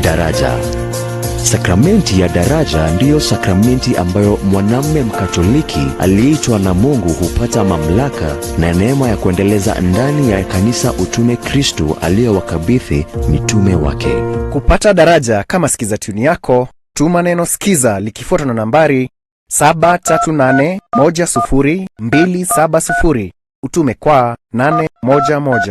Daraja. Sakramenti ya daraja ndiyo sakramenti ambayo mwanamume Mkatoliki aliyeitwa na Mungu hupata mamlaka na neema ya kuendeleza ndani ya kanisa utume Kristo aliyowakabidhi mitume wake. Kupata daraja kama Skiza tuni yako, tuma neno Skiza likifuatwa na nambari 738100270. Utume kwa 811.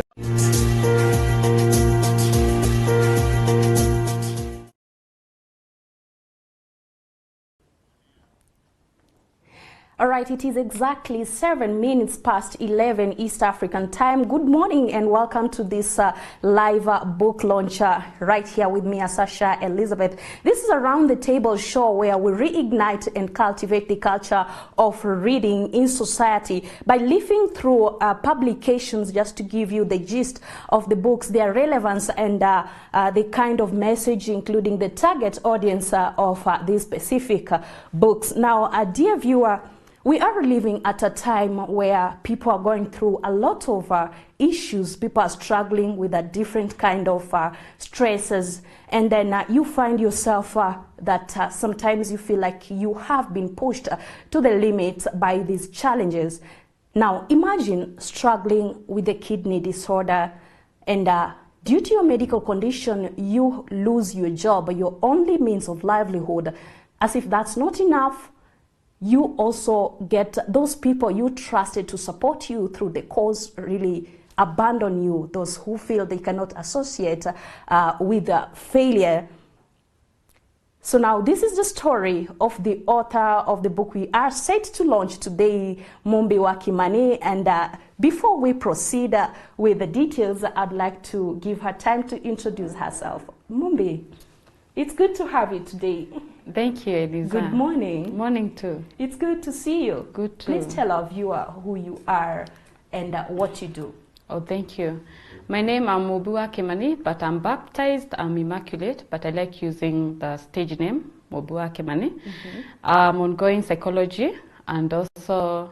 All right, it is exactly 7 minutes past 11 East African time. Good morning and welcome to this live book launch right here with me, Sasha Elizabeth. This is a round the table show where we reignite and cultivate the culture of reading in society by leafing through publications just to give you the gist of the books, their relevance and the kind of message, including the target audience of these specific books. Now, dear viewer, we are living at a time where people are going through a lot of issues. People are struggling with a different kind of stresses. And then you find yourself that sometimes you feel like you have been pushed to the limit by these challenges. Now, imagine struggling with a kidney disorder and due to your medical condition, you lose your job, your only means of livelihood. As if that's not enough, you also get those people you trusted to support you through the cause really abandon you, those who feel they cannot associate with failure. So now this is the story of the author of the book we are set to launch today, Mumbi wa Kimani. And before we proceed with the details, I'd like to give her time to introduce herself. Mumbi, it's good to have you today. Thank you, Eliza. Good morning. Morning too. It's good to see you. Good too. Please tell our viewer who you are and what you do. Oh, thank you. My name is Mumbi wa Kimani, but I'm baptized, I'm immaculate, but I like using the stage name, Mumbi wa Kimani. I'm ongoing psychology, and also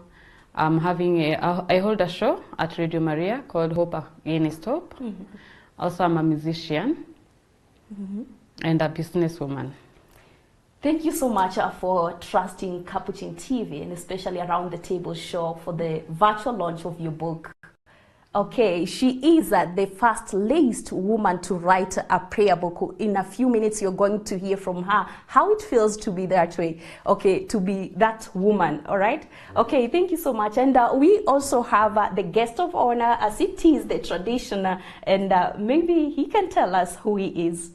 I'm having I hold a show at Radio Maria called Hope Against Hope. Also, I'm a musician and a businesswoman. Thank you so much for trusting Capuchin TV and especially Around the Table show for the virtual launch of your book. Okay, she is the first laced woman to write a prayer book. In a few minutes, you're going to hear from her how it feels to be that way. Okay, to be that woman, all right? Okay, thank you so much. And we also have the guest of honor, as it is the tradition, and maybe he can tell us who he is.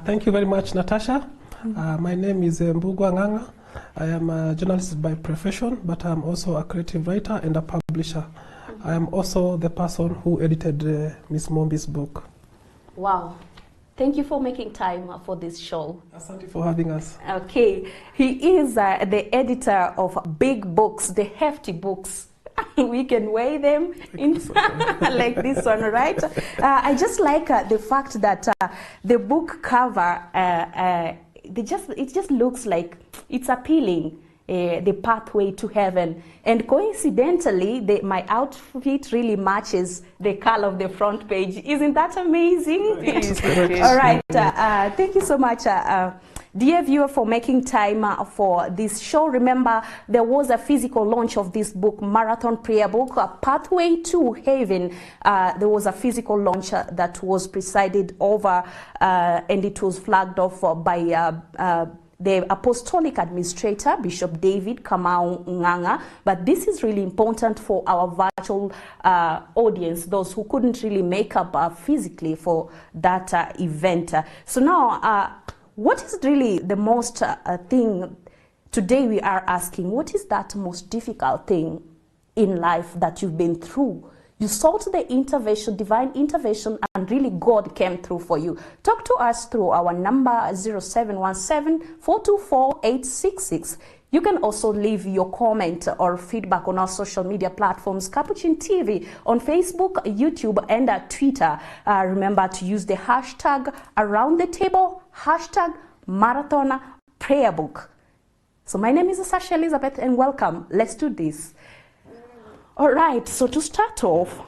Thank you very much, Natasha. My name is Mbugwa Nganga. I am a journalist by profession, but I'm also a creative writer and a publisher. I am also the person who edited Miss Mumbi's book. Wow. Thank you for making time for this show. Thank you for having us. Okay. He is the editor of big books, the hefty books. We can weigh them in like this one, right? I just like the fact that the book cover, it just looks like it's appealing. The pathway to heaven, and coincidentally my outfit really matches the color of the front page. Isn't that amazing? Yes, all right, thank you so much, dear viewer, for making time for this show. Remember, there was a physical launch of this book, Marathon Prayer Book, Pathway to Heaven. There was a physical launch that was presided over and it was flagged off by the Apostolic Administrator, Bishop David Kamau Nganga. But this is really important for our virtual audience, those who couldn't really make up physically for that event. So now, what is really the most thing today we are asking? What is that most difficult thing in life that you've been through? You sought the intervention, divine intervention, and really God came through for you. Talk to us through our number 0717-424-866. You can also leave your comment or feedback on our social media platforms, Capuchin TV, on Facebook, YouTube, and Twitter. Remember to use the hashtag Around the Table, hashtag Marathon Prayer Book. So my name is Sasha Elizabeth, and welcome. Let's do this. All right, so to start off,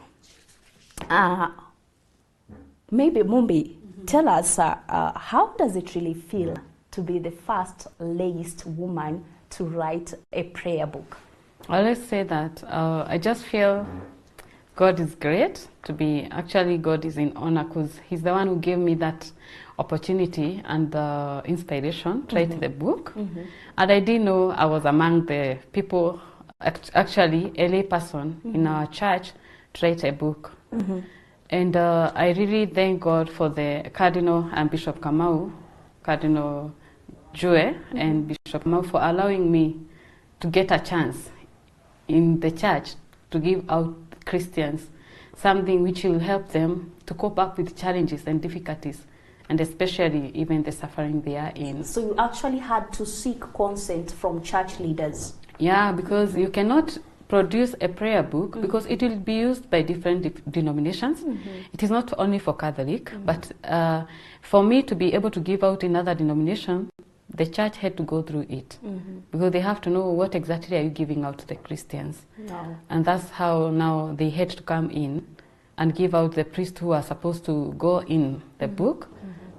maybe Mumbi, tell us how does it really feel to be the first laiced woman to write a prayer book? I always say that I just feel God is great to be, actually God is in honor because he's the one who gave me that opportunity and the inspiration to write the book. And I didn't know I was among the people, actually a lay person in our church to write a book. And I really thank God for the Cardinal and Bishop Kamau, Cardinal Joe and Bishop Kamau for allowing me to get a chance in the church to give out Christians something which will help them to cope up with challenges and difficulties, and especially even the suffering they are in. So you actually had to seek consent from church leaders? Yeah, because you cannot produce a prayer book because it will be used by different denominations. It is not only for Catholic, but for me to be able to give out in other denominations, the church had to go through it because they have to know what exactly are you giving out to the Christians. No. And that's how now they had to come in and give out the priests who are supposed to go in the book.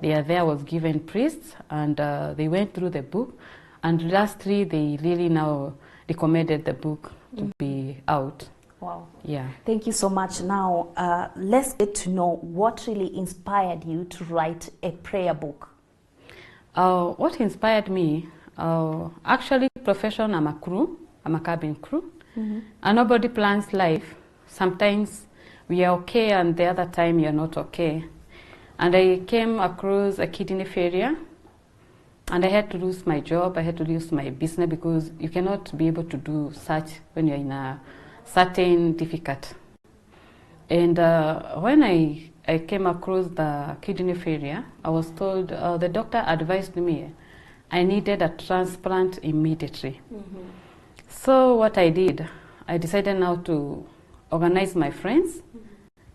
There was given priests and they went through the book, and lastly they really now recommended the book to be out. Wow. Yeah. Thank you so much. Now, let's get to know what really inspired you to write a prayer book. What inspired me, actually profession, I'm a crew, I'm a cabin crew, and nobody plans life. Sometimes we are okay and the other time you're not okay. And I came across a kidney failure and I had to lose my job, I had to lose my business because you cannot be able to do such when you're in a certain difficult. And when I came across the kidney failure, I was told, the doctor advised me I needed a transplant immediately. So what I did, I decided now to organize my friends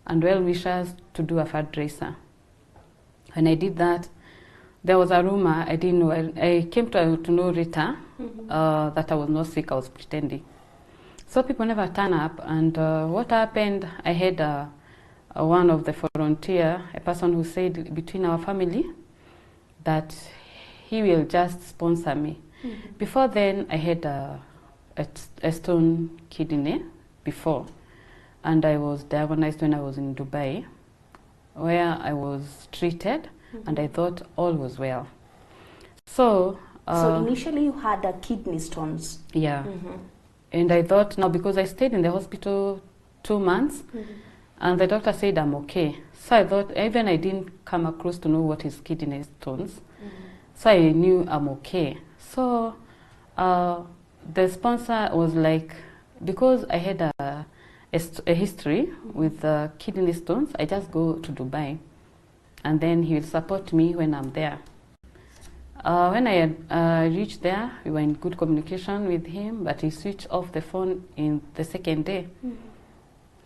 and well-wishers to do a fundraiser. When I did that, there was a rumor, I didn't know, I came to know Rita, that I was not sick, I was pretending. So people never turn up, and what happened, I had one of the volunteer, a person who said between our family that he will just sponsor me. Before then, I had a stone kidney before, and I was diagnosed when I was in Dubai, where I was treated, and I thought all was well. So initially you had kidney stones. Yeah. And I thought, now because I stayed in the hospital 2 months, and the doctor said I'm okay. So I thought, even I didn't come across to know what is kidney stones. So I knew I'm okay. So the sponsor was like, because I had a history with kidney stones, I just go to Dubai, and then he will support me when I'm there. When I had reached there, we were in good communication with him, but he switched off the phone in the second day.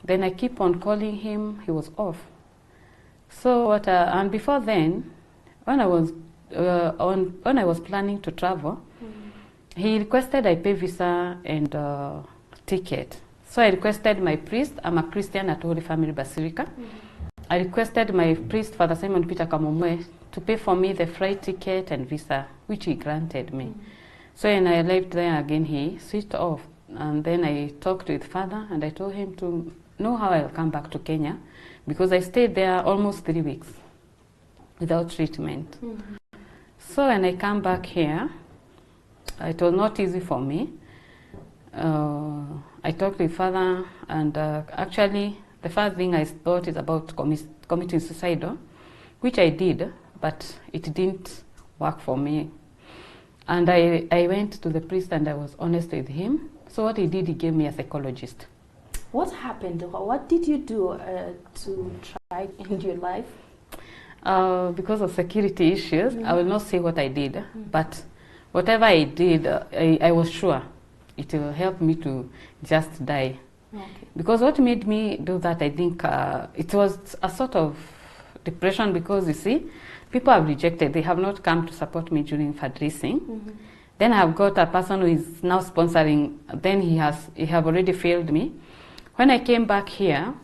Then I keep on calling him, he was off. So and before then, when I was planning to travel, he requested I pay visa and ticket. So I requested my priest, I'm a Christian at Holy Family Basilica. I requested my priest, Father Simon Peter Kamomwe, to pay for me the flight ticket and visa, which he granted me. So when I arrived there again, he switched off. And then I talked with Father and I told him to know how I'll come back to Kenya, because I stayed there almost 3 weeks without treatment. So when I come back here, it was not easy for me. I talked with Father, and actually the first thing I thought is about committing suicide, which I did, but it didn't work for me. And I went to the priest and I was honest with him. So what he did, he gave me a psychologist. What happened? What did you do to try to end your life? Because of security issues, I will not say what I did, but whatever I did, I was sure it will help me to just die. Okay. Because what made me do that, I think it was a sort of depression, because you see, people have rejected, they have not come to support me during fundraising. Then I have got a person who is now sponsoring, then he have already failed me. When I came back here,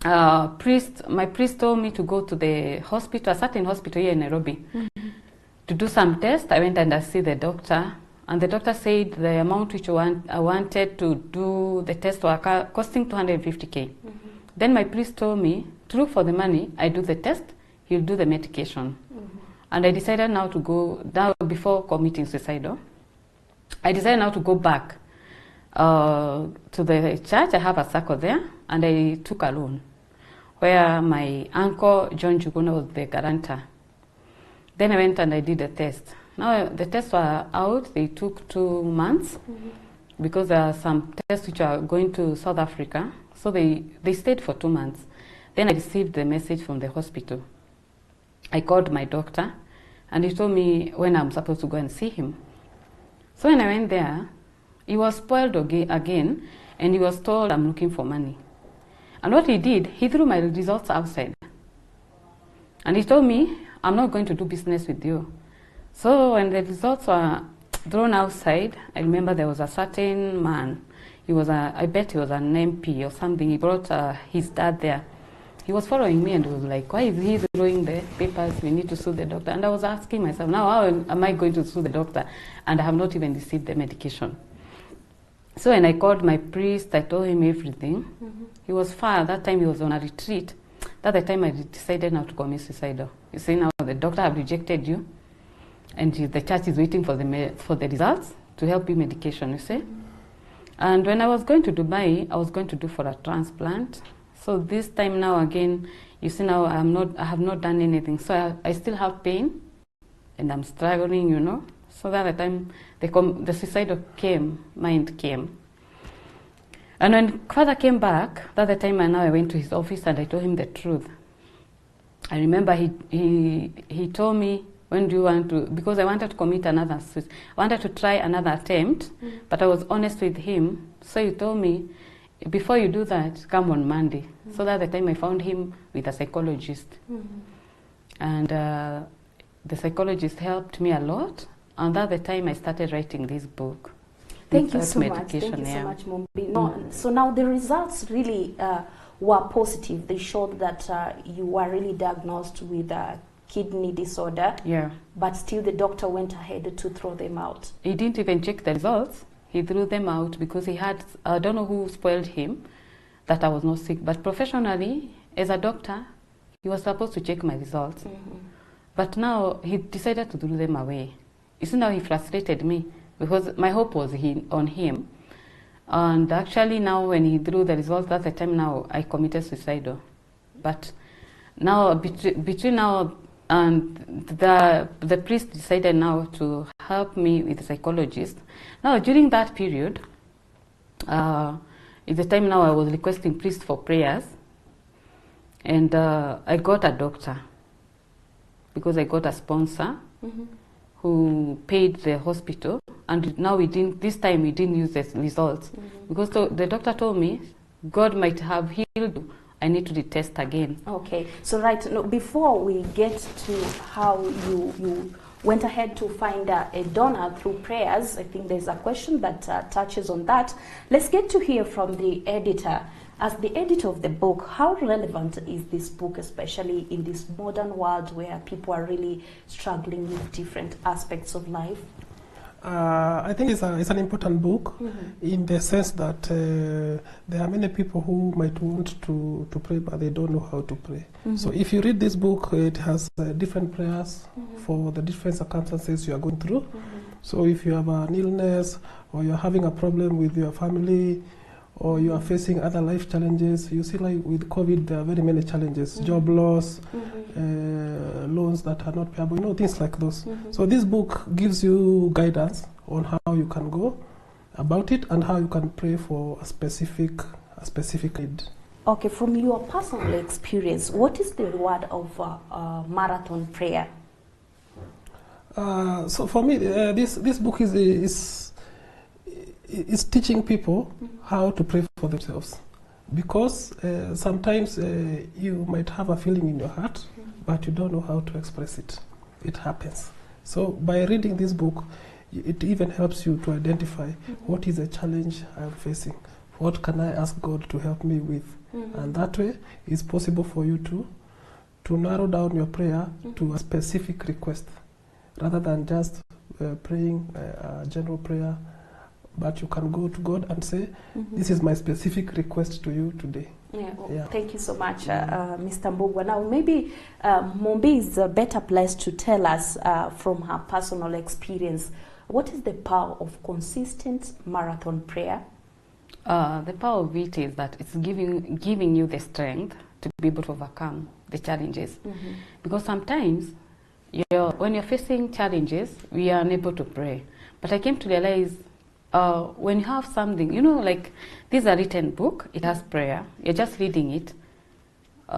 my priest told me to go to the hospital, a certain hospital here in Nairobi, to do some tests. I went and I see the doctor, and the doctor said the amount which I wanted to do the test were costing 250K. Then my priest told me, true, for the money, I do the test, he'll do the medication. And I decided now to go down before committing suicidal. I decided now to go back to the church. I have a circle there, and I took a loan where my uncle John Juguna was the guarantor. Then I went and I did the test. Now the tests were out. They took 2 months because there are some tests which are going to South Africa. So they stayed for 2 months. Then I received the message from the hospital. I called my doctor, and he told me when I'm supposed to go and see him. So when I went there, he was spoiled again, and he was told I'm looking for money. And what he did, he threw my results outside. And he told me, I'm not going to do business with you. So when the results were thrown outside, I remember there was a certain man. He was I bet he was an MP or something. He brought his dad there. He was following me and was like, why is he throwing the papers? We need to sue the doctor. And I was asking myself, now how am I going to sue the doctor? And I have not even received the medication. So when I called my priest, I told him everything. He was far. That time he was on a retreat. That's the time I decided now to commit suicidal. You see, now the doctor have rejected you, and the church is waiting for the results to help you medication, you see. And when I was going to Dubai, I was going to do for a transplant. So this time now again, you see now I have not done anything. So I still have pain, and I'm struggling, you know. So that the time the suicidal mind came. And when Father came back, that the time I went to his office and I told him the truth. I remember he told me, when do you want to, because I wanted to commit another suicide. I wanted to try another attempt, but I was honest with him. So he told me, before you do that, come on Monday. So that the time I found him with a psychologist. And the psychologist helped me a lot. And that the time I started writing this book. Thank you so much. Thank you so much, Mumbi. No, so now the results really were positive. They showed that you were really diagnosed with a kidney disorder. Yeah. But still the doctor went ahead to throw them out. He didn't even check the results. He threw them out because he had, I don't know who spoiled him, that I was not sick. But professionally, as a doctor, he was supposed to check my results. But now he decided to throw them away. You see, now he frustrated me because my hope was on him. And actually now when he drew the results, that's the time now I committed suicidal. But now between now and the priest decided now to help me with the psychologist. Now during that period, at the time now I was requesting priest for prayers, and I got a doctor because I got a sponsor who paid the hospital, and now this time we didn't use the results because the doctor told me God might have healed you. I need to retest again. Okay, so before we get to how you went ahead to find a donor through prayers, I think there's a question that touches on that. Let's get to hear from the editor. As the editor of the book, how relevant is this book, especially in this modern world where people are really struggling with different aspects of life? I think it's an important book in the sense that there are many people who might want to pray, but they don't know how to pray. So if you read this book, it has different prayers for the different circumstances you are going through. So if you have an illness, or you're having a problem with your family, or you are facing other life challenges, you see, like with COVID, there are very many challenges, job loss, loans that are not payable, you know, things like those. So this book gives you guidance on how you can go about it and how you can pray for a specific need. Okay, from your personal experience, what is the reward of marathon prayer? So for me, this book is teaching people how to pray for themselves, because sometimes you might have a feeling in your heart, but you don't know how to express it. It happens. So by reading this book, it even helps you to identify what is a challenge I'm facing, what can I ask God to help me with? And that way, it's possible for you to narrow down your prayer to a specific request, rather than just praying a general prayer. But you can go to God and say, this is my specific request to you today. Yeah, well, thank you so much, Mr. Mbugwa. Now, maybe Mumbi is a better place to tell us from her personal experience, what is the power of consistent marathon prayer? The power of it is that it's giving you the strength to be able to overcome the challenges. Because sometimes, when you're facing challenges, we are unable to pray. But I came to realize, when you have something, you know, like this is a written book, it has prayer, you're just reading it,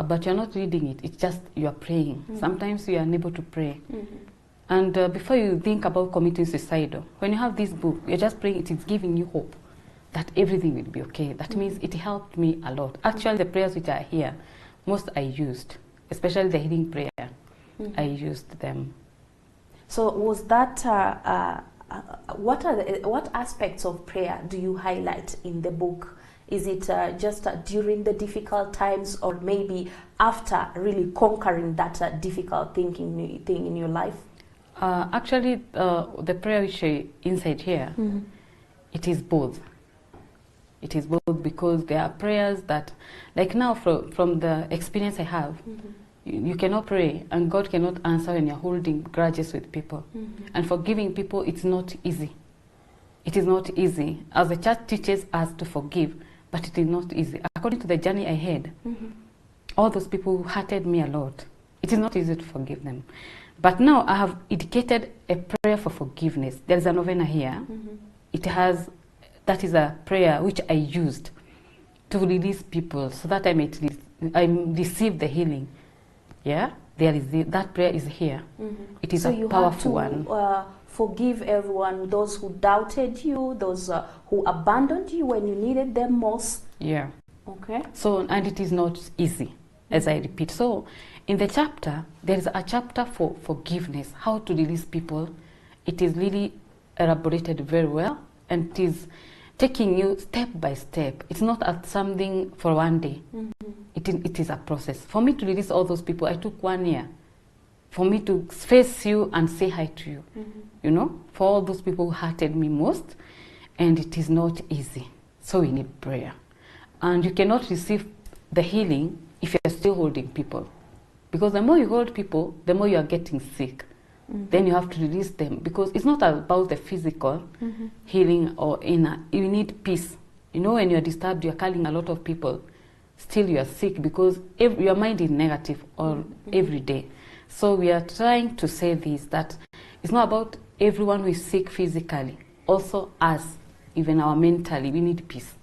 but you're not reading it, it's just you're praying. Sometimes you are unable to pray. And before you think about committing suicide, when you have this book, you're just praying, it is giving you hope that everything will be okay. That means it helped me a lot. Actually, the prayers which are here, most I used, especially the healing prayer, I used them. So was that, what aspects of prayer do you highlight in the book? Is it just during the difficult times, or maybe after really conquering that difficult thing in your life? Actually, the prayer which is inside here, it is both. It is both, because there are prayers that, like now from the experience I have, you cannot pray and God cannot answer when you're holding grudges with people. And forgiving people, it's not easy. It is not easy. As the church teaches us to forgive, but it is not easy. According to the journey I had, all those people who hurted me a lot, it is not easy to forgive them. But now I have indicated a prayer for forgiveness. There is a novena here. It has, that is a prayer which I used to release people so that I may receive the healing. Yeah, there is that prayer is here. It is a powerful one. Forgive everyone, those who doubted you, those who abandoned you when you needed them most. Yeah. Okay. So, and it is not easy, as I repeat. So, in the chapter, there is a chapter for forgiveness, how to release people. It is really elaborated very well, and it is taking you step by step. It's not something for one day. It is a process. For me to release all those people, I took 1 year. For me to face you and say hi to you, you know, for all those people who hurted me most, and it is not easy. So we need prayer. And you cannot receive the healing if you're still holding people. Because the more you hold people, the more you are getting sick. Then you have to release them, because it's not about the physical healing or inner. You need peace. You know, when you're disturbed, you're calling a lot of people, still you are sick because your mind is negative all every day. So we are trying to say this, that it's not about everyone who is sick physically, also us, even our mentally, we need peace.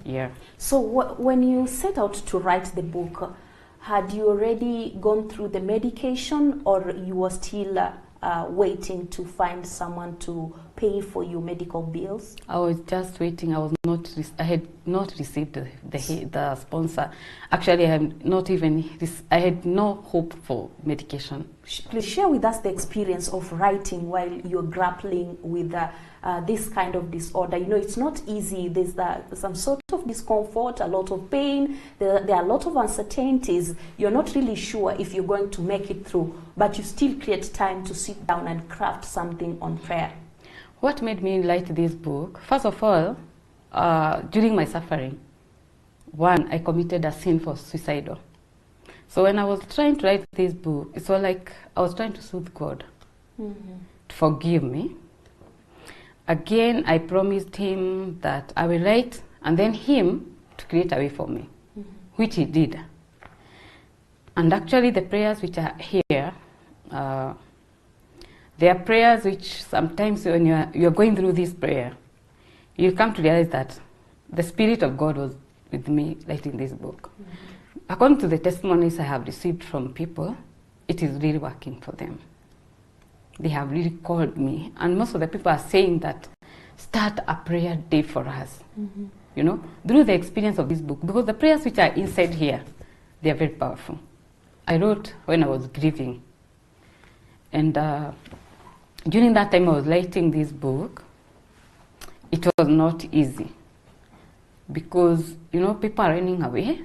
Yeah. So when you set out to write the book, had you already gone through the medication, or you were still waiting to find someone to pay for your medical bills? I was just waiting. I had not received the sponsor. Actually, I had no hope for medication. Please share with us the experience of writing while you're grappling with this kind of disorder. You know, it's not easy. There's some sort of discomfort, a lot of pain. There are a lot of uncertainties. You're not really sure if you're going to make it through, but you still create time to sit down and craft something on prayer. What made me write this book? First of all, during my suffering, one, I committed a sin for suicidal. So when I was trying to write this book, it's all like I was trying to soothe God to forgive me. Again, I promised him that I will write, and then him to create a way for me, which he did. And actually, the prayers which are here, there are prayers which sometimes when you're going through this prayer, you come to realize that the Spirit of God was with me writing this book. According to the testimonies I have received from people, it is really working for them. They have really called me, and most of the people are saying that start a prayer day for us. You know, through the experience of this book, because the prayers which are inside here, they are very powerful. I wrote when I was grieving, and during that time I was writing this book. It was not easy. because, you know, people are running away.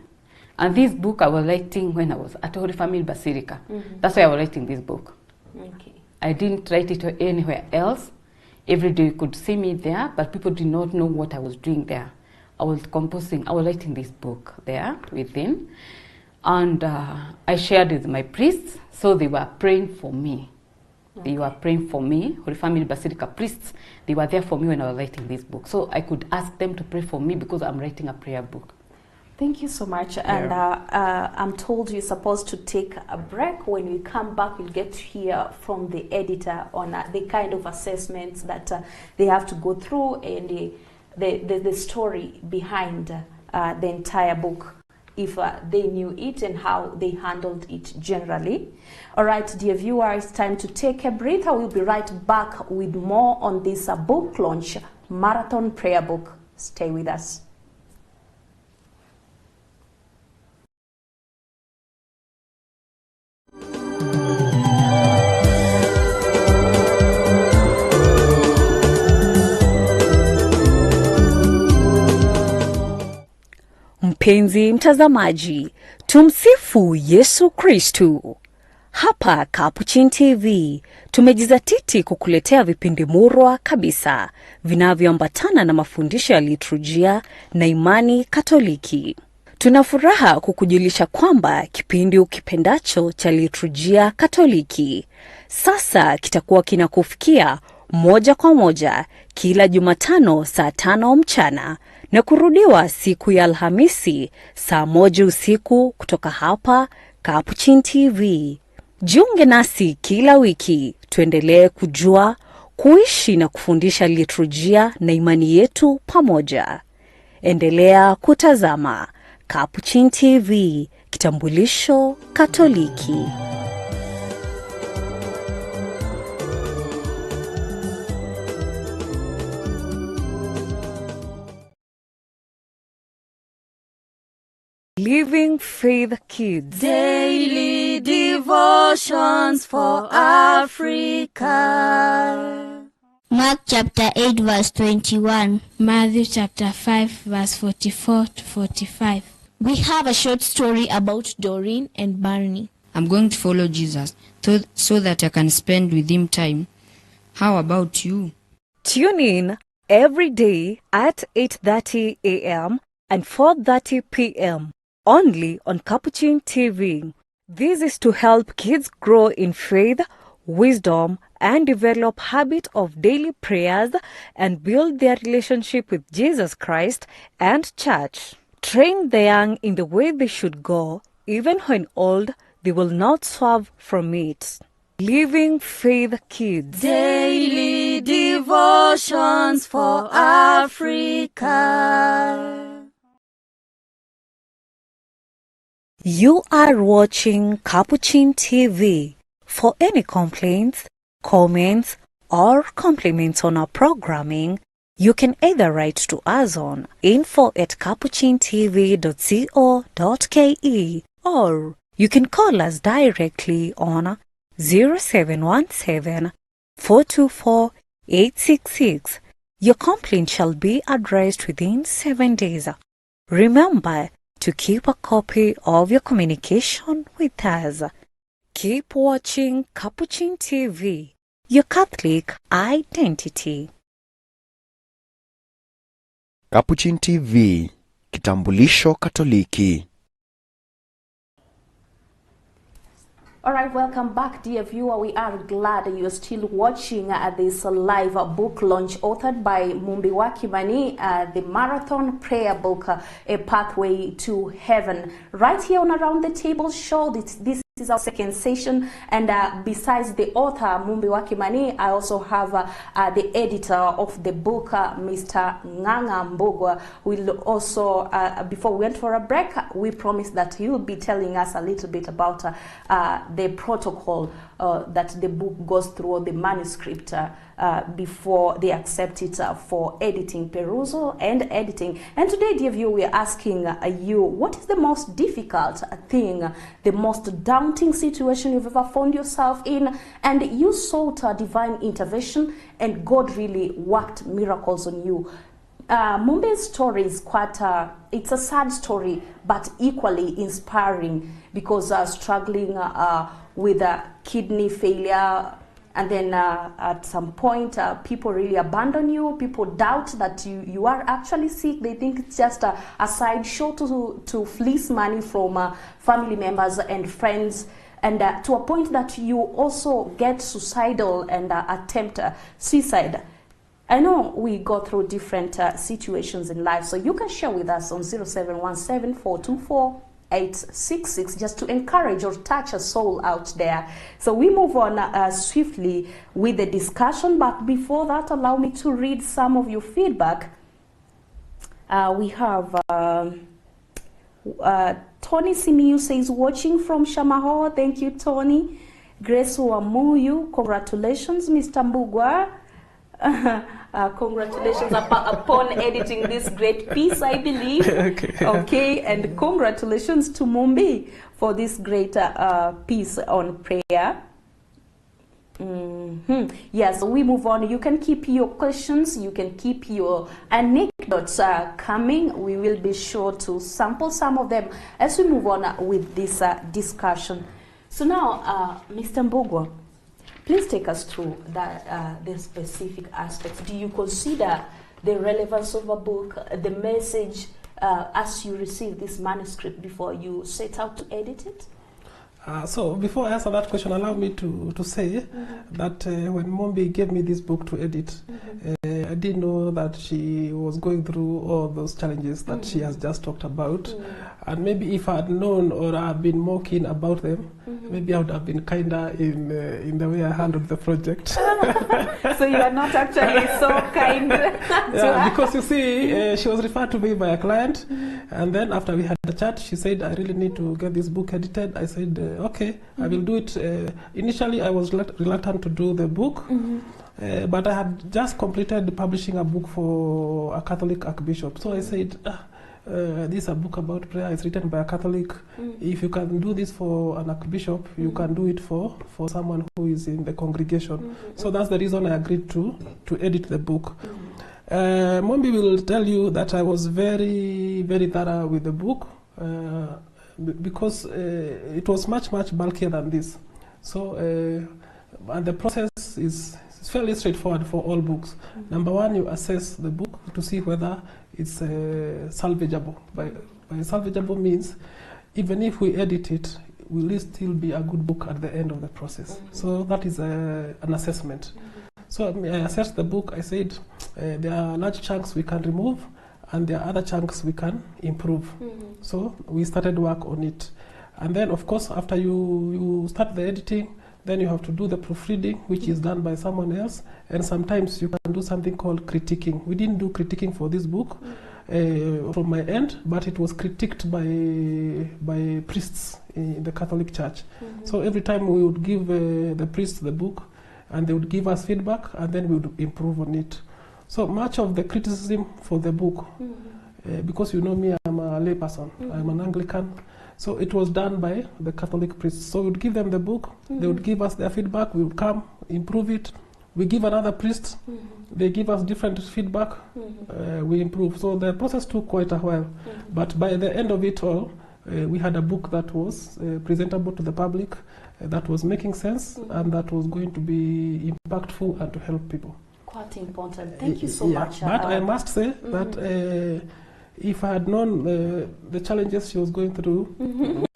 And this book I was writing when I was at Holy Family Basilica. That's why I was writing this book. Okay. I didn't write it anywhere else. Every day you could see me there, but people did not know what I was doing there. I was composing, I was writing this book there within. And I shared with my priests, so they were praying for me. Okay. They were praying for me, Holy Family Basilica priests. They were there for me when I was writing this book. So I could ask them to pray for me because I'm writing a prayer book. Thank you so much. Yeah. And I'm told you're supposed to take a break. When we come back, we'll get to hear from the editor on the kind of assessments that they have to go through and the story behind the entire book, if they knew it and how they handled it generally. All right, dear viewer, it's time to take a breath. I will be right back with more on this book launch marathon prayer book. Stay with us. Mpenzi mtazamaji, tumsifu Yesu Kristu. Hapa Capuchin TV tumejizatiti kukuletea vipindi murwa kabisa vinavyoambatana na mafundisho ya liturujia na imani Katoliki. Tuna furaha kukujulisha kwamba kipindi ukipendacho cha liturujia Katoliki sasa kitakuwa kinakufikia moja kwa moja kila Jumatano saa 5 mchana na kurudiwa siku ya Alhamisi saa 1 usiku kutoka hapa Capuchin TV. Jiunge nasi kila wiki, tuendelee kujua, kuishi na kufundisha liturujia na imani yetu pamoja. Endelea kutazama Capuchin TV, kitambulisho Katoliki. Living Faith Kids. Daily devotions for Africa. Mark chapter 8 verse 21. Matthew chapter 5 verse 44 to 45. We have a short story about Doreen and Barney. I'm going to follow Jesus so that I can spend with him time. How about you? Tune in every day at 8:30 a.m. and 4:30 p.m. only on Capuchin TV. This is to help kids grow in faith, wisdom, and develop habit of daily prayers and build their relationship with Jesus Christ and church. Train the young in the way they should go. Even when old, they will not swerve from it. Living Faith Kids. Daily devotions for Africa. You are watching Capuchin TV. For any complaints, comments, or compliments on our programming, you can either write to us on info@capuchintv.co.ke or you can call us directly on 0717 424 866. Your complaint shall be addressed within 7 days. Remember to keep a copy of your communication with us. Keep watching Capuchin TV, your Catholic identity. Capuchin TV, kitambulisho Katoliki. All right, welcome back, dear viewer. We are glad you're still watching this live book launch authored by Mumbi Kimani, the Marathon Prayer Book, A Pathway to Heaven. Right here on Around the Table Show, this is our second session, and besides the author, Mumbi Kimani, I also have the editor of the book, Mr. Nganga Mbogwa, who will also, before we went for a break, we promised that he will be telling us a little bit about the protocol that the book goes through, or the manuscript, before they accept it for editing, perusal, and editing. And today, dear viewer, we are asking you, what is the most difficult thing, the most daunting situation you've ever found yourself in, and you sought a divine intervention, and God really worked miracles on you? Mumbi's story is quite, it's a sad story, but equally inspiring because struggling with kidney failure, and then at some point people really abandon you, people doubt that you are actually sick, they think it's just a sideshow to fleece money from family members and friends, and to a point that you also get suicidal and attempt suicide. I know we go through different situations in life, so you can share with us on 0717 424 866 just to encourage or touch a soul out there. So we move on swiftly with the discussion, but before that, allow me to read some of your feedback. We have Tony Simiyu says, watching from Shamaho. Thank you, Tony. Grace Wamuyu, congratulations, Mr. Mbugwa. Congratulations upon editing this great piece, I believe. Okay, and congratulations to Mumbi for this great piece on prayer. Yes, we move on. You can keep your questions, you can keep your anecdotes coming. We will be sure to sample some of them as we move on with this discussion. So now, Mr. Mbugwa, please take us through the specific aspects. Do you consider the relevance of a book, the message, as you receive this manuscript before you set out to edit it? So before I answer that question, allow me to say that when Mumbi gave me this book to edit, I didn't know that she was going through all those challenges that she has just talked about. And maybe if I had known or I had been more keen about them, maybe I would have been kinder in the way I handled the project. So you are not actually so kind to her? Because you see, she was referred to me by a client, and then after we had the chat, she said, I really need to get this book edited. I said, okay, I will do it. Initially, I was reluctant to do the book, but I had just completed publishing a book for a Catholic archbishop. So I said, this is a book about prayer. It's written by a Catholic. If you can do this for an archbishop, you can do it for someone who is in the congregation. So that's the reason I agreed to edit the book. Mumbi will tell you that I was very, very thorough with the book because it was much bulkier than this. So, and the process is fairly straightforward for all books. Number one, you assess the book to see whether it's salvageable. By salvageable means, even if we edit it, will it still be a good book at the end of the process? So that is an assessment. So I assessed the book. I said there are large chunks we can remove, and there are other chunks we can improve. So we started work on it. And then, of course, after you start the editing, then you have to do the proofreading, which is done by someone else. And sometimes you can do something called critiquing. We didn't do critiquing for this book from my end, but it was critiqued by priests in the Catholic Church. So every time we would give the priests the book, and they would give us feedback, and then we would improve on it. So much of the criticism for the book, because you know me, I'm a lay person, I'm an Anglican, so it was done by the Catholic priests. So we would give them the book, they would give us their feedback, we would come, improve it, we give another priest, they give us different feedback, we improve. So the process took quite a while, but by the end of it all, we had a book that was presentable to the public, that was making sense, and that was going to be impactful and to help people. Quite important. Thank you so much. But I must say that if I had known the challenges she was going through,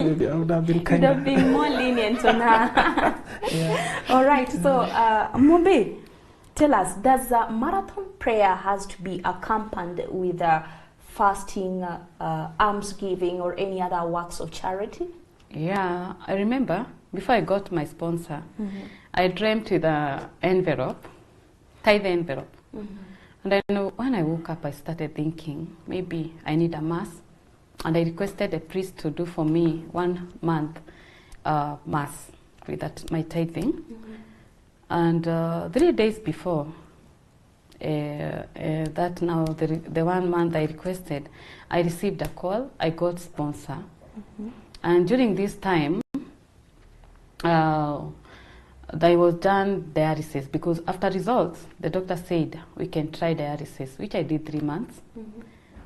maybe I would have been kinder. Would have been more lenient on her. All right. So, Mumbi, tell us, does marathon prayer has to be accompanied with fasting, almsgiving, or any other works of charity? Yeah, I remember before I got my sponsor, I dreamt with an envelope, tithe envelope. And then when I woke up, I started thinking, maybe I need a mass. And I requested a priest to do for me 1 month mass with my tithing. And 3 days before that now, the 1 month I requested, I received a call, I got sponsor. And during this time, There was done dialysis because after results, the doctor said we can try dialysis, which I did 3 months.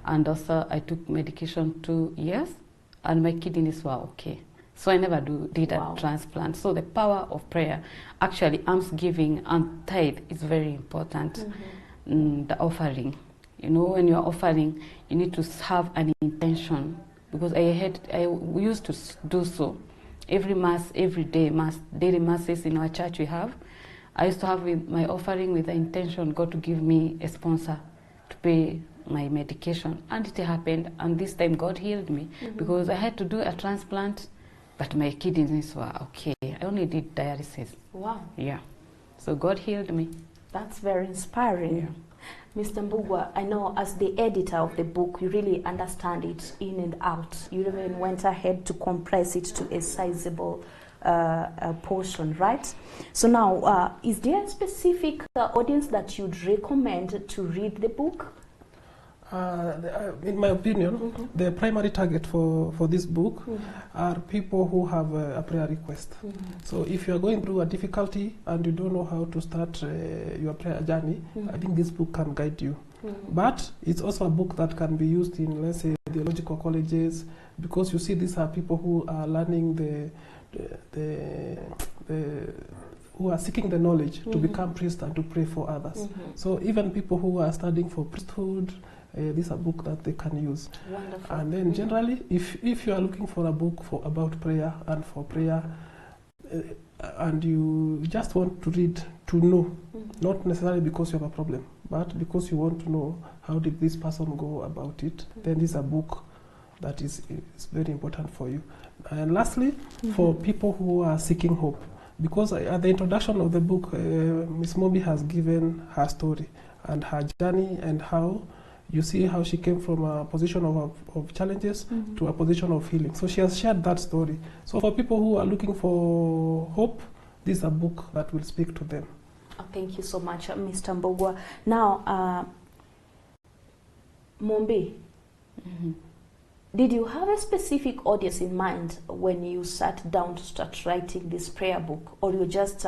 And also I took medication 2 years, and my kidneys were okay. So I never did a transplant. So the power of prayer, actually almsgiving and tithe is very important. The offering, you know, when you're offering, you need to have an intention, because I used to do so. Every mass, every day mass, daily masses in our church we have, I used to have my offering with the intention God to give me a sponsor to pay my medication, and it happened. And this time God healed me because I had to do a transplant, but my kidneys were okay. I only did dialysis. Wow. Yeah. So God healed me. That's very inspiring. Mr. Mbugua, I know as the editor of the book, you really understand it in and out. You even went ahead to compress it to a sizable portion, right? So now, is there a specific audience that you'd recommend to read the book? In my opinion, the primary target for this book are people who have a prayer request. So if you are going through a difficulty and you don't know how to start your prayer journey, I think this book can guide you. But it's also a book that can be used in, let's say, theological colleges, because you see these are people who are learning who are seeking the knowledge to become priests and to pray for others. So even people who are studying for priesthood, this is a book that they can use. Wonderful. And then generally, if you are looking for a book about prayer and for prayer, and you just want to read to know, not necessarily because you have a problem, but because you want to know how did this person go about it, then this is a book that is very important for you. And lastly, for people who are seeking hope, because at the introduction of the book, Ms. Mumbi has given her story and her journey, and how you see how she came from a position of challenges to a position of healing. So she has shared that story. So for people who are looking for hope, this is a book that will speak to them. Thank you so much, Mr. Mbugua. Now, Mumbi, did you have a specific audience in mind when you sat down to start writing this prayer book, or you just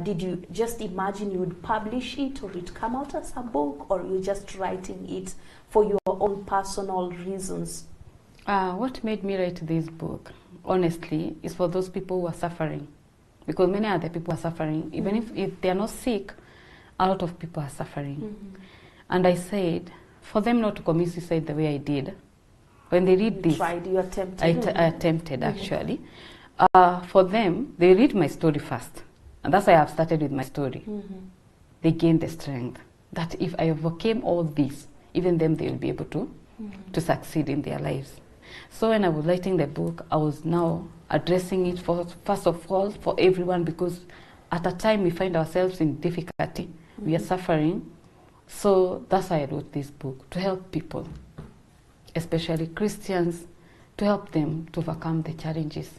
did you just imagine you would publish it, or it come out as a book, or you just writing it for your own personal reasons? What made me write this book, honestly, is for those people who are suffering, because many other people are suffering. Even if they are not sick, a lot of people are suffering. And I said, for them not to commit suicide the way I did, when they read this, you attempted. I attempted actually. For them, they read my story first. And that's why I have started with my story. They gain the strength that if I overcame all this, even them, they will be able to succeed in their lives. So when I was writing the book, I was now addressing it first of all for everyone, because at a time we find ourselves in difficulty, we are suffering. So that's why I wrote this book, to help people, especially Christians, to help them to overcome the challenges.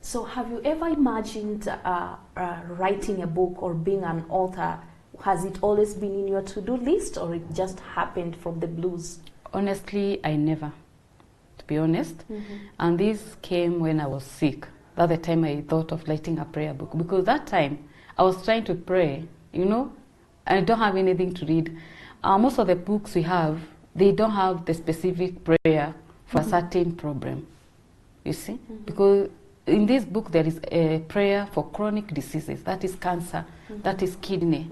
So have you ever imagined writing a book or being an author? Has it always been in your to-do list, or it just happened from the blues? Honestly, I never, to be honest. And this came when I was sick. That's the time I thought of writing a prayer book, because that time I was trying to pray, you know, and I don't have anything to read. Most of the books we have, they don't have the specific prayer for a certain problem, you see, because in this book there is a prayer for chronic diseases, that is cancer, that is kidney,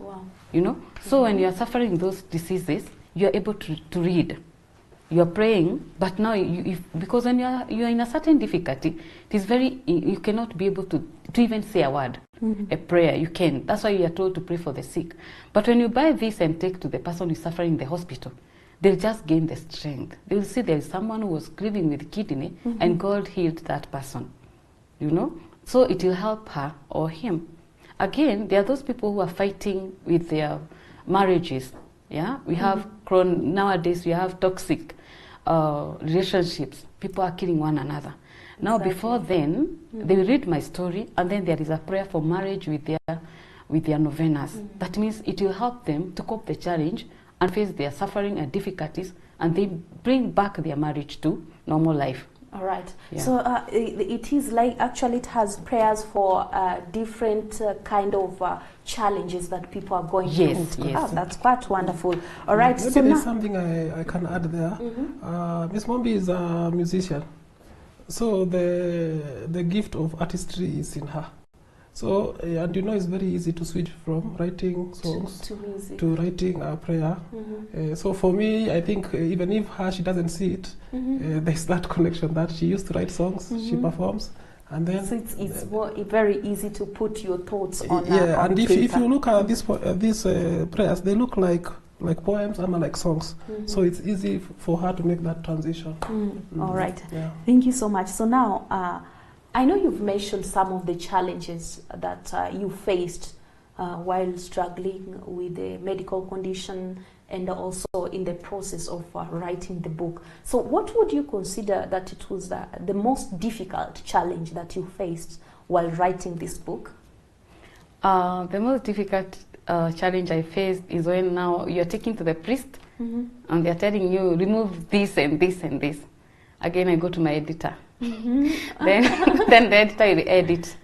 you know. So when you are suffering those diseases, you are able to read. You are praying, but now because when you are in a certain difficulty, it is you cannot be able to even say a word, a prayer. You can. That's why you are told to pray for the sick. But when you buy this and take to the person who is suffering in the hospital, they'll just gain the strength. They will see there is someone who was grieving with kidney, and God healed that person. You know, so it will help her or him. Again, there are those people who are fighting with their marriages. Yeah, we have nowadays we have toxic relationships. People are killing one another. Now, before then, they will read my story, and then there is a prayer for marriage with their novenas. That means it will help them to cope the challenge and face their suffering and difficulties, and they bring back their marriage to normal life. All right. Yeah. So it is like, actually it has prayers for different kind of challenges that people are going through. Yes. Oh, that's quite wonderful. All right. Maybe So there's now, something I can add there. Miss Mumbi is a musician. So the gift of artistry is in her. So, and you know, it's very easy to switch from writing songs to music, to writing a prayer. So for me, I think even if she doesn't see it, there's that connection that she used to write songs, she performs, and then... So it's very easy to put your thoughts on yeah, on and if paper. you look at these prayers, they look like poems and like songs. So it's easy for her to make that transition. All right. Yeah. Thank you so much. So now, I know you've mentioned some of the challenges that you faced while struggling with the medical condition and also in the process of writing the book. So what would you consider that it was the most difficult challenge that you faced while writing this book? The most difficult challenge I faced is when now you're taking to the priest and they're telling you, remove this and this and this. Again, I go to my editor. Then the editor will edit.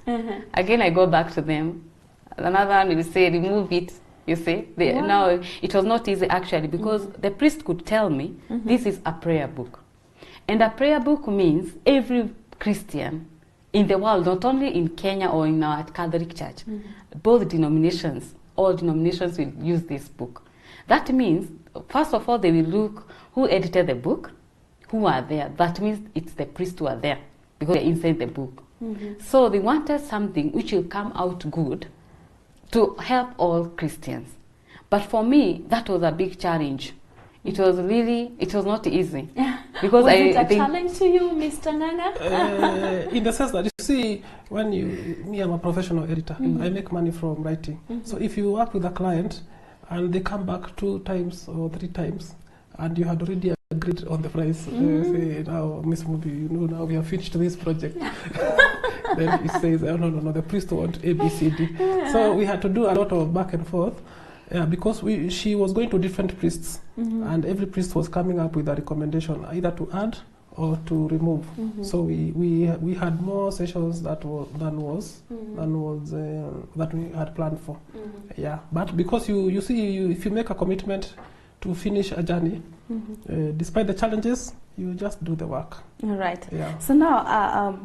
Again, I go back to them. Another one will say, remove it. You see, now it was not easy actually, because the priest could tell me this is a prayer book, and a prayer book means every Christian in the world, not only in Kenya or in our Catholic Church, both denominations, all denominations will use this book. That means, first of all, they will look who edited the book, who are there. That means it's the priests who are there because they're inside the book. So they wanted something which will come out good to help all Christians. But for me, that was a big challenge. It was not easy. Because was it a challenge to you, Mr. Nganga? In the sense that, you see, when me, I'm a professional editor, I make money from writing. So if you work with a client and they come back 2 times or 3 times, and you had already agreed on the price, say, now, Miss Mumbi, now we have finished this project. Then he says, oh, no, the priest wants A, B, C, D. So we had to do a lot of back and forth, because she was going to different priests, and every priest was coming up with a recommendation, either to add or to remove. So we had more sessions than we had planned for. Yeah, but because you see, if you make a commitment to finish a journey, despite the challenges, you just do the work. All right. Yeah. So now,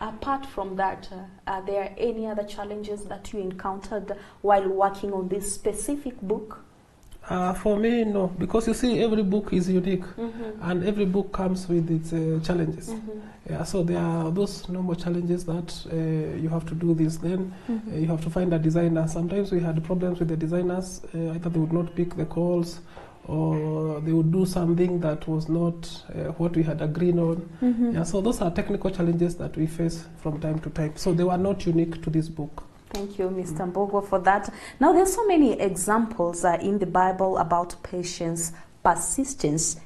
apart from that, are there any other challenges that you encountered while working on this specific book? For me, no, because you see, every book is unique, and every book comes with its challenges. Yeah, so there are those normal challenges that you have to do this. Then you have to find a designer. Sometimes we had problems with the designers. Either they would not pick the calls, or they would do something that was not what we had agreed on. Yeah, so those are technical challenges that we face from time to time. So they were not unique to this book. Thank you, Mr. Mbogo, for that. Now, there's so many examples in the Bible about patience, persistence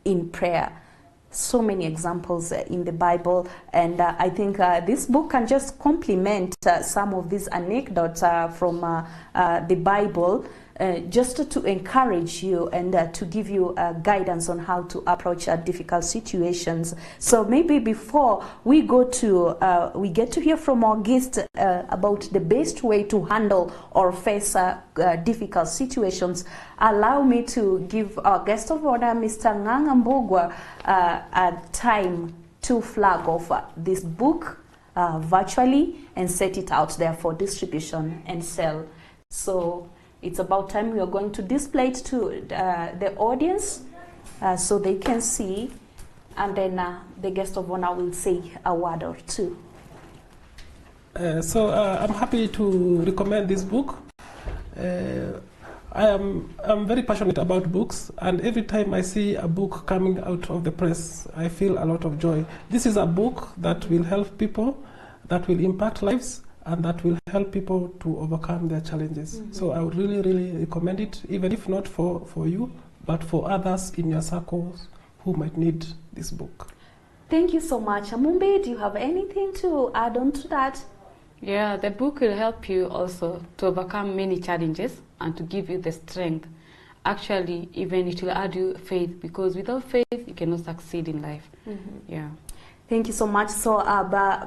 in prayer. So many examples in the Bible, and I think this book can just complement some of these anecdotes from the Bible, just to encourage you and to give you guidance on how to approach difficult situations. So maybe before we go to, we get to hear from our guest about the best way to handle or face difficult situations, allow me to give our guest of honor, Mr. Nganga Mbogwa, a time to flag off this book virtually and set it out there for distribution and sell. So it's about time we are going to display it to the audience so they can see, and then the guest of honor will say a word or two. So I'm happy to recommend this book. I'm very passionate about books, and every time I see a book coming out of the press, I feel a lot of joy. This is a book that will help people, that will impact lives, and that will help people to overcome their challenges. So I would really, really recommend it, even if not for you, but for others in your circles who might need this book. Thank you so much. Mumbi, do you have anything to add on to that? Yeah, the book will help you also to overcome many challenges and to give you the strength. Actually, even it will add you faith, because without faith, you cannot succeed in life. Yeah. Thank you so much. So,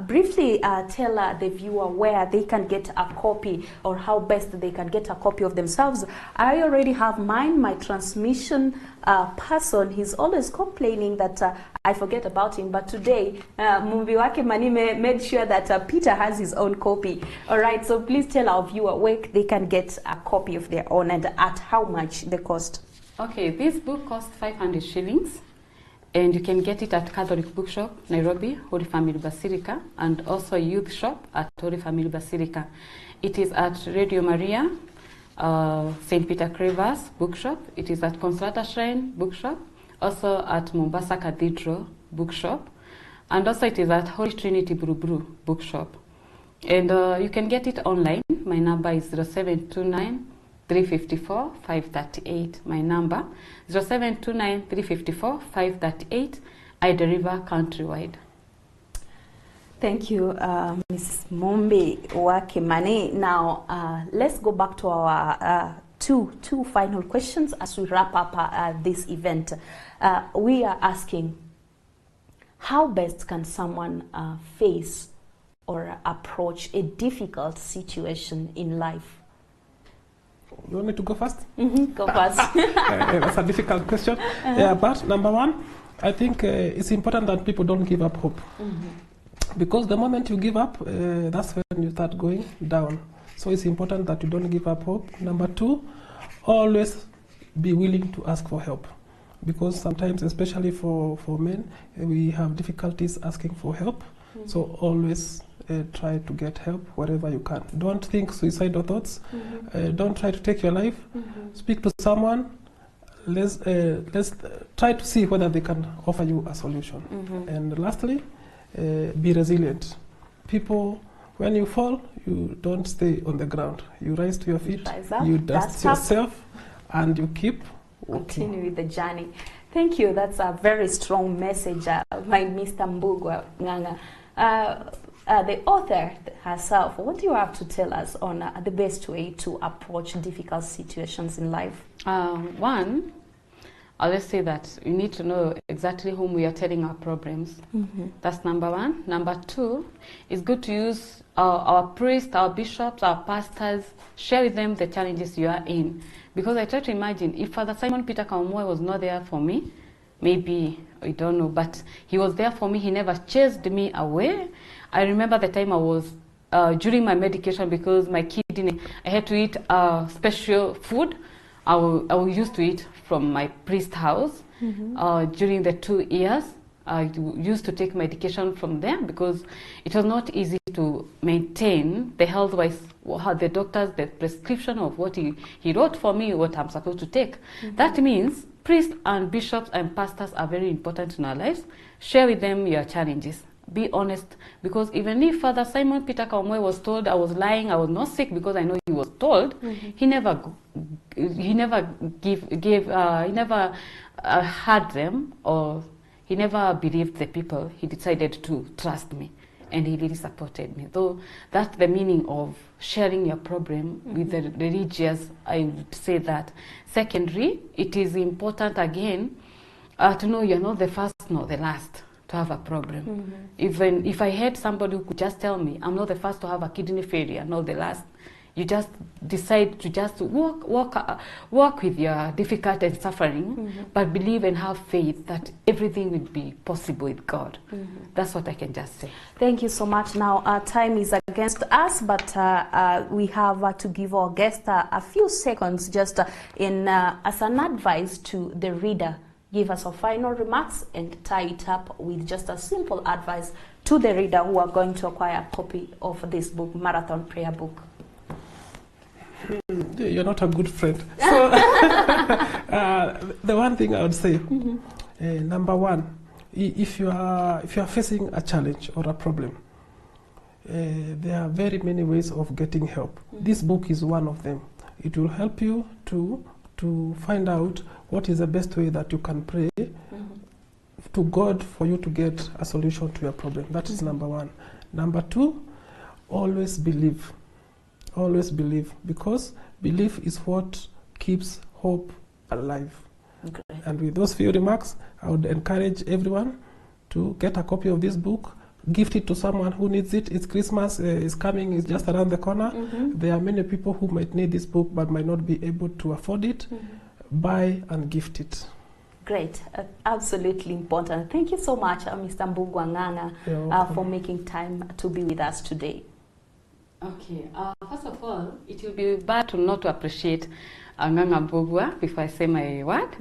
briefly tell the viewer where they can get a copy or how best they can get a copy of themselves. I already have mine. My transmission person, he's always complaining that I forget about him. But today, Mumbi Kimani made sure that Peter has his own copy. All right, so please tell our viewer where they can get a copy of their own and at how much they cost. Okay, this book costs 500 shillings. And you can get it at Catholic Bookshop, Nairobi, Holy Family Basilica, and also Youth Shop at Holy Family Basilica. It is at Radio Maria, St. Peter Crevas Bookshop. It is at Consolata Shrine Bookshop, also at Mombasa Cathedral Bookshop, and also it is at Holy Trinity Buruburu Bookshop. And you can get it online. My number is 0729 354 538. My number 0729 354 538. I deliver countrywide. Thank you, Mrs. Mumbi Kimani. Now let's go back to our two final questions as we wrap up this event. We are asking, how best can someone face or approach a difficult situation in life? You want me to go first? Go first. That's a difficult question. Yeah, but number one, I think it's important that people don't give up hope. Because the moment you give up, that's when you start going down. So it's important that you don't give up hope. Number two, always be willing to ask for help. Because sometimes, especially for men, we have difficulties asking for help. So always try to get help wherever you can. Don't think suicidal thoughts. Don't try to take your life. Speak to someone. Let's try to see whether they can offer you a solution. And lastly, be resilient. People, when you fall, you don't stay on the ground. You rise to your feet. You dust yourself, and you keep walking. Continue with the journey. Thank you. That's a very strong message by Mr. Mbugua Nganga. The author herself, what do you have to tell us on the best way to approach difficult situations in life? One, let's say that you need to know exactly whom we are telling our problems. That's number one. Number two, it's good to use our priests, our bishops, our pastors, share with them the challenges you are in. Because I try to imagine, if Father Simon Peter Kaumwe was not there for me, maybe, I don't know, but he was there for me. He never chased me away. I remember the time I was during my medication, because my kidney, I had to eat special food. I used to eat from my priest house during the 2 years. I used to take medication from there because it was not easy to maintain the health-wise, the doctors, the prescription of what he wrote for me, what I'm supposed to take. That means priests and bishops and pastors are very important in our lives. Share with them your challenges. Be honest, because even if Father Simon Peter Kaumwe was told I was lying, I was not sick, because I know he was told, he never had them, or he never believed the people. He decided to trust me, and he really supported me. So that's the meaning of sharing your problem with the religious. I would say that. Secondly, it is important again to know you're not the first nor the last to have a problem. Even if I had somebody who could just tell me, I'm not the first to have a kidney failure, not the last. You just decide to just walk with your difficulty and suffering, but believe and have faith that everything will be possible with God. That's what I can just say. Thank you so much. Now, our time is against us, but we have to give our guest a few seconds just as an advice to the reader. Give us our final remarks and tie it up with just a simple advice to the reader who are going to acquire a copy of this book, Marathon Prayer Book. You're not a good friend. So, the one thing I would say, number one, if you are facing a challenge or a problem, there are very many ways of getting help. This book is one of them. It will help you to find out what is the best way that you can pray to God for you to get a solution to your problem. That is number one. Number two, always believe. Always believe, because belief is what keeps hope alive. And with those few remarks, I would encourage everyone to get a copy of this book, gift it to someone who needs it. It's Christmas is coming, it's just around the corner. There are many people who might need this book but might not be able to afford it. Buy and gift it. Great, absolutely important. Thank you so much, Mr. Mbugwanganga, for making time to be with us today. Okay, first of all, it will be bad to not to appreciate Nganga Mbugwa before I say my word.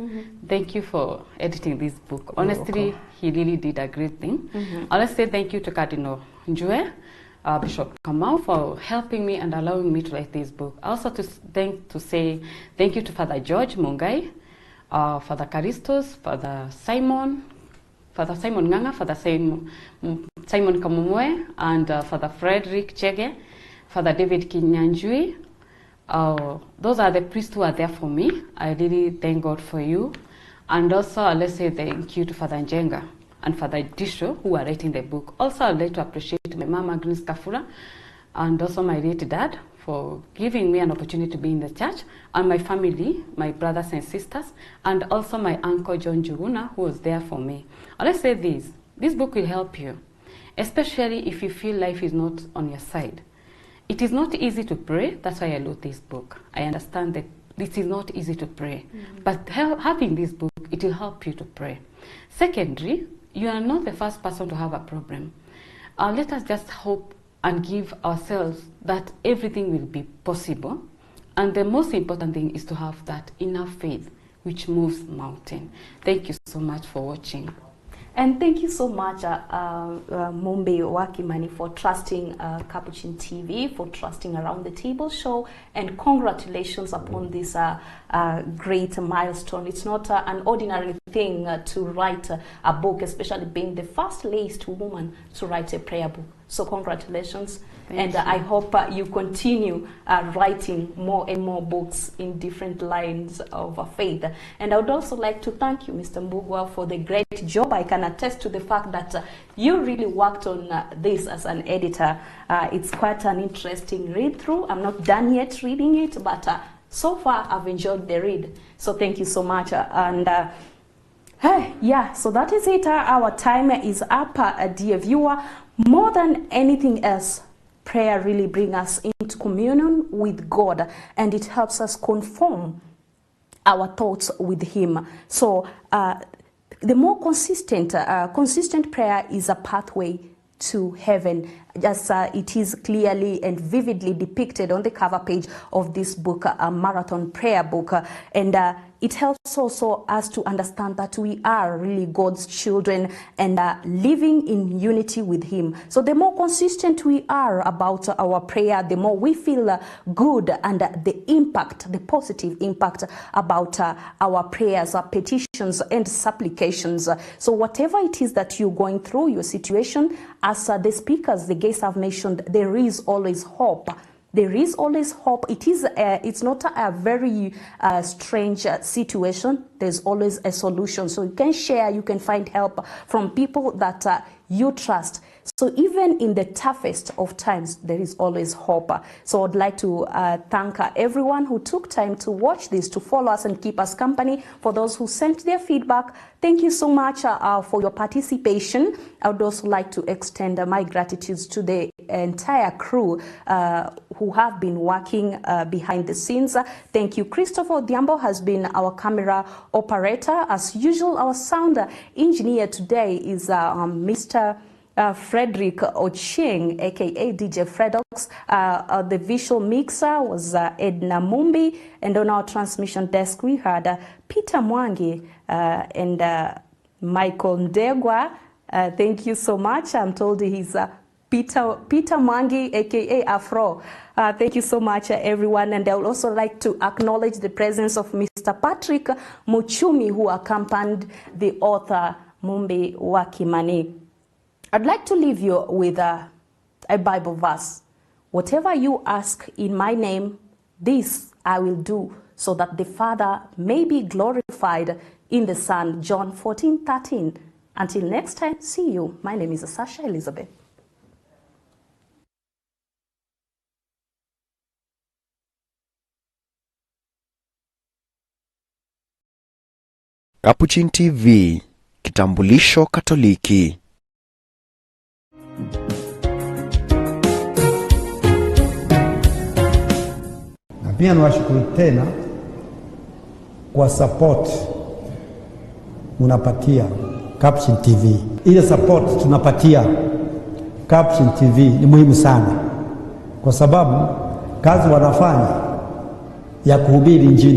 Thank you for editing this book. Honestly, he really did a great thing. I'll say thank you to Cardinal Njue, Bishop Kamau, for helping me and allowing me to write this book. Also to say thank you to Father George Mungai, Father Caristos, Father Simon Nganga, Father Simon Kamumwe, and Father Frederick Chege, Father David Kinyanjui. Those are the priests who are there for me. I really thank God for you. And also, let's say thank you to Father Njenga and Father Disho, who are writing the book. Also, I'd like to appreciate my mama, Agnes Kafura, and also my late dad for giving me an opportunity to be in the church, and my family, my brothers and sisters, and also my uncle John Juguna, who was there for me. Let's say this book will help you, especially if you feel life is not on your side. It is not easy to pray. That's why I wrote this book. I understand that this is not easy to pray. But having this book, it will help you to pray. Secondly, you are not the first person to have a problem. Let us just hope and give ourselves that everything will be possible. And the most important thing is to have that inner faith which moves mountain. Thank you so much for watching. And thank you so much, Mumbi Wakimani, for trusting Capuchin TV, for trusting Around the Table show, and congratulations upon this great milestone. It's not an ordinary thing to write a book, especially being the first laiced woman to write a prayer book. So congratulations. Thank you. I hope you continue writing more and more books in different lines of faith. And I would also like to thank you, Mr. Mbugwa, for the great job. I can attest to the fact that you really worked on this as an editor. It's quite an interesting read-through. I'm not done yet reading it, but so far I've enjoyed the read. So thank you so much. Yeah, so that is it. Our time is up, dear viewer. More than anything else, prayer really brings us into communion with God, and it helps us conform our thoughts with Him. So the more consistent prayer is a pathway to heaven, just it is clearly and vividly depicted on the cover page of this book, a marathon prayer book. And it helps also us to understand that we are really God's children and living in unity with Him. So the more consistent we are about our prayer, the more we feel good, and the impact, the positive impact about our prayers, our petitions and supplications. So whatever it is that you're going through, your situation, as the speakers, the guests have mentioned, there is always hope. There is always hope. It's not a very strange situation. There's always a solution. So you can share, you can find help from people that you trust. So even in the toughest of times, there is always hope. So I'd like to thank everyone who took time to watch this, to follow us and keep us company. For those who sent their feedback, thank you so much for your participation. I would also like to extend my gratitude to the entire crew who have been working behind the scenes. Thank you. Christopher Diambo has been our camera operator. As usual, our sound engineer today is Mr. Frederick Ocheng, aka DJ Fredox. The visual mixer was Edna Mumbi, and on our transmission desk we had Peter Mwangi and Michael Ndegwa. Thank you so much. I'm told he's Peter Mwangi, aka Afro. Thank you so much, everyone. And I would also like to acknowledge the presence of Mr. Patrick Muchumi, who accompanied the author Mumbi Wakimani. I'd like to leave you with a Bible verse. Whatever you ask in my name, this I will do, so that the Father may be glorified in the Son. John 14:13. Until next time, see you. My name is Sasha Elizabeth. Capuchin TV, kitambulisho Katoliki. Na pia nawashukuru tena kwa support unapatia Capuchin TV. Ile support tunapatia Capuchin TV ni muhimu sana, kwa sababu kazi wanafanya ya kuhubiri Injili